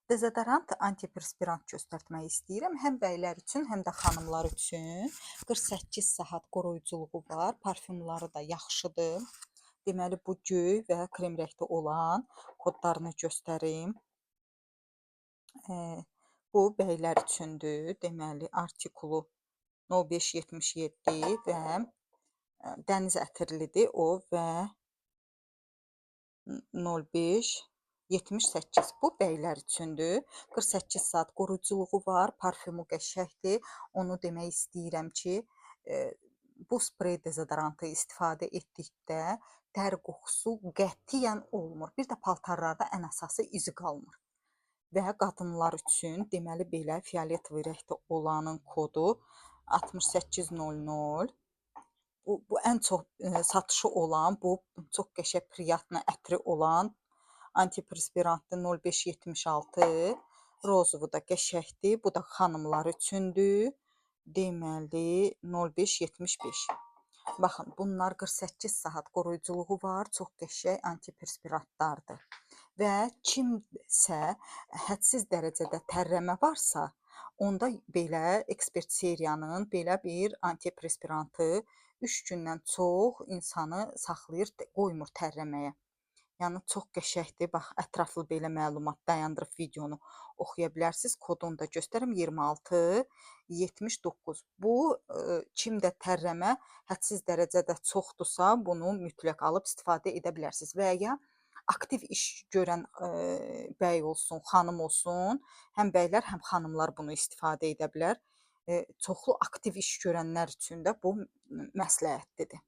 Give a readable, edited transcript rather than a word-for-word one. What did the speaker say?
Dezodorant, antiperspirant göstərmək istəyirəm. Həm bəylər üçün, həm də xanımlar üçün. 48 saat qoruyuculuğu var. Parfümları da yaxşıdır. Deməli, bu göy və krem rəngdə olan kodlarını göstərim. Bu bəylər üçündür. Deməli, artikulu 0577 və dəniz ətirlidir o və 0578. Bu bəylər üçündür. 48 saat qoruyuculuğu var. Parfümü qəşəngdir. Onu demək istəyirəm ki, bu sprey dezodorantı istifadə etdikdə dəri qoxusu qətiyyən olmur. Bir də paltarlarda ən əsası izi qalmır. Və qadınlar üçün deməli belə fioletovi rəngdə olanın kodu 6800. Bu ən çox satışı olan, bu çox qəşəng priyatna ətri olan antiperspirantdır 0576. Rozovu da qəşəngdir. Bu da xanımlar üçündür. Deməli 0575. Baxın, bunlar 48 saat qoruyuculuğu var. Çox qəşəng antiperspirantlardır. Və kimsə hədsiz dərəcədə tərləmə varsa, onda belə ekspert seriyanın belə bir antiperspirantı 3 gündən çox insanı saxlayır, qoymur tərləməyə. Yəni çox qəşəngdir. Bax, ətraflı belə məlumat dayandırıb videonu oxuya bilərsiniz. Kodunu da göstərim 2679. Bu kimdə tərləmə hədsiz dərəcədə çoxdursa, bunu mütləq alıb istifadə edə bilərsiniz. Və ya aktiv iş görən bəy olsun, xanım olsun, həm bəylər, həm xanımlar bunu istifadə edə bilər. Çoxlu aktiv iş görənlər üçün də bu məsləhətlidir.